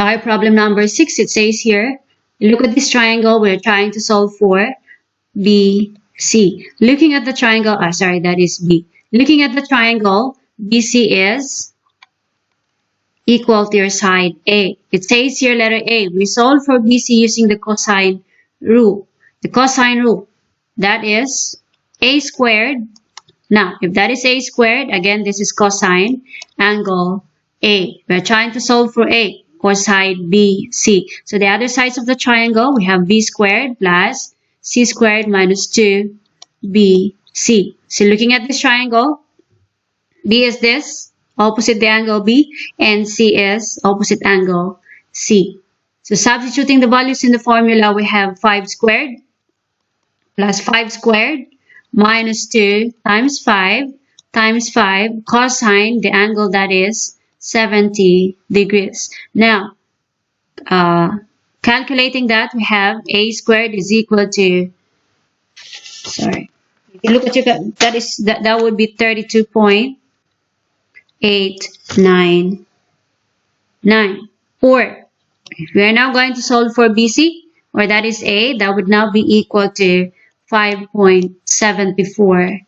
Our problem number 6, it says here, look at this triangle. We're trying to solve for BC. Looking at the triangle, sorry, that is B. Looking at the triangle, BC is equal to your side A. It says here, letter A, we solve for BC using the cosine rule. The cosine rule, that is A squared. Now, if that is A squared, again, this is cosine angle A. We're trying to solve for A, cosine BC. So the other sides of the triangle, we have B squared plus C squared minus 2BC. So looking at this triangle, B is this, opposite the angle B, and C is opposite angle C. So substituting the values in the formula, we have 5 squared plus 5 squared minus 2 times 5 cosine the angle that is 70 degrees. Now, calculating that, we have A squared is equal to, sorry, if you look at your, that would be 32.899. Or if we are now going to solve for BC, or that is A, that would now be equal to 5.74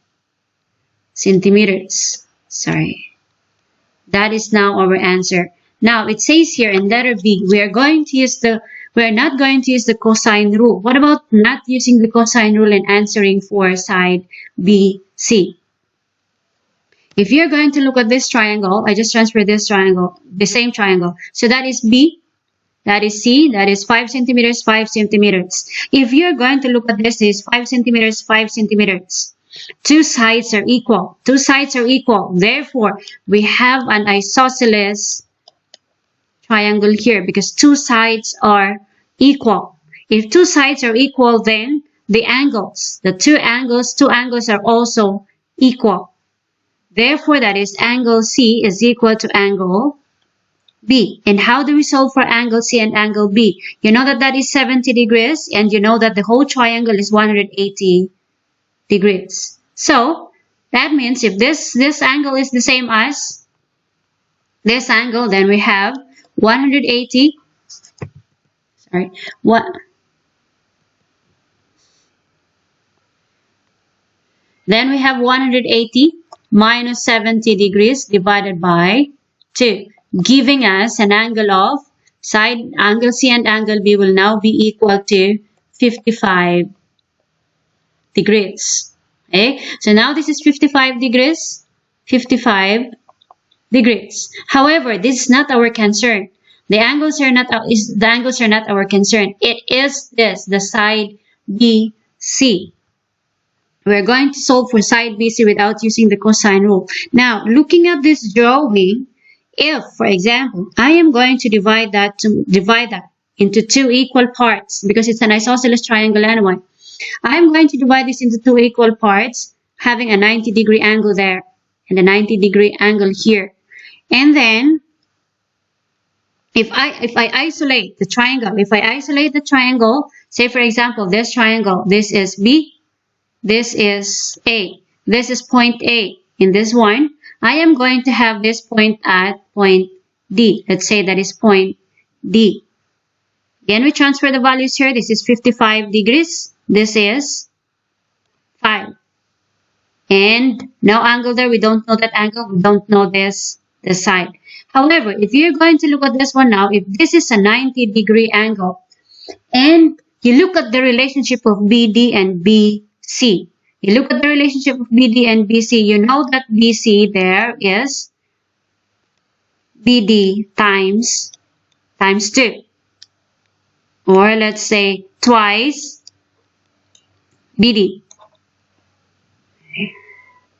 centimeters. Sorry. That is now our answer. Now, it says here in letter B, we are not going to use the cosine rule. What about not using the cosine rule and answering for side BC? If you're going to look at this triangle, I just transferred this triangle, the same triangle. So that is B, that is C, that is 5 centimeters, 5 centimeters. If you're going to look at this, is 5 centimeters, 5 centimeters. Two sides are equal. Two sides are equal. Therefore, we have an isosceles triangle here because two sides are equal. If two sides are equal, then the angles, the two angles are also equal. Therefore, that is angle C is equal to angle B. And how do we solve for angle C and angle B? You know that that is 70 degrees, and you know that the whole triangle is 180 degrees. So, that means if this angle is the same as this angle, then we have 180, sorry, then we have 180 minus 70 degrees divided by 2, giving us an angle of side angle C and angle B will now be equal to 55 degrees. Okay, so now this is 55 degrees. 55 degrees. However, this is not our concern. The angles are not our concern. It is this, the side BC. We're going to solve for side BC without using the cosine rule. Now, looking at this drawing, if, for example, I am going to divide that into two equal parts because it's an isosceles triangle anyway. I'm going to divide this into two equal parts, having a 90-degree angle there and a 90-degree angle here. And then, if I isolate the triangle, say for example, this triangle, this is B, this is A, this is point A. In this one, I am going to have this point at point D. Let's say that is point D. Again, we transfer the values here. This is 55 degrees. This is 5. And no angle there. We don't know that angle. We don't know this side. However, if you're going to look at this one now, if this is a 90-degree angle, and you look at the relationship of BD and BC, you look at the relationship of BD and BC, you know that BC there is BD times 2. Or let's say twice BD.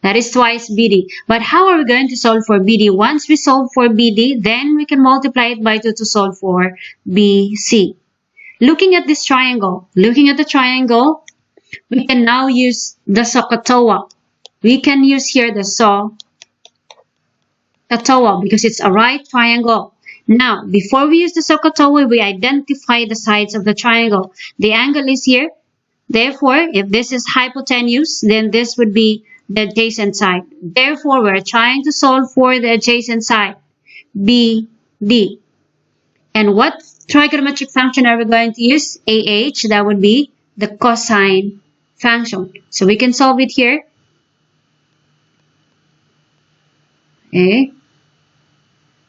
That is twice BD. But how are we going to solve for BD? Once we solve for BD, then we can multiply it by 2 to solve for BC. Looking at this triangle, we can now use the SOHCAHTOA. We can use here the SOHCAHTOA because it's a right triangle. Now, before we use the SOHCAHTOA, we identify the sides of the triangle. The angle is here. Therefore, if this is hypotenuse, then this would be the adjacent side. Therefore, we're trying to solve for the adjacent side, BD. And what trigonometric function are we going to use? AH, that would be the cosine function. So we can solve it here. Okay.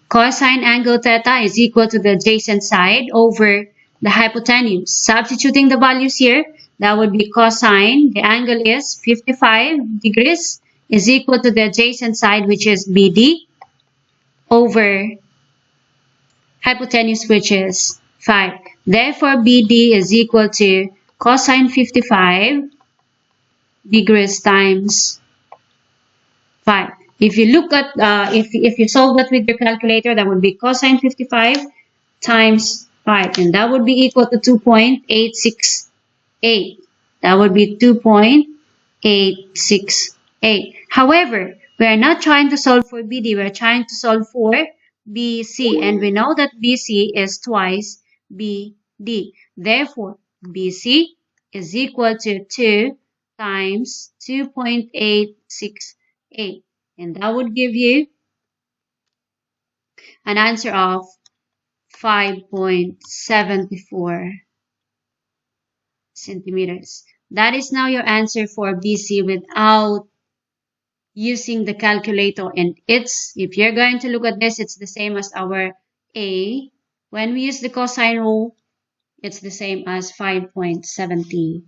Cosine angle theta is equal to the adjacent side over the hypotenuse. Substituting the values here, that would be cosine, the angle is 55 degrees, is equal to the adjacent side, which is BD, over hypotenuse, which is 5. Therefore, BD is equal to cosine 55 degrees times 5. If you look at, if you solve that with your calculator, that would be cosine 55 times 5, and that would be equal to 2.868. That would be 2.868. However, we are not trying to solve for BD, we are trying to solve for BC, and we know that BC is twice BD. Therefore, BC is equal to 2 times 2.868, and that would give you an answer of 5.74 centimeters. That is now your answer for BC without using the calculator. And if you're going to look at this, it's the same as our A. When we use the cosine rule, it's the same as 5.70.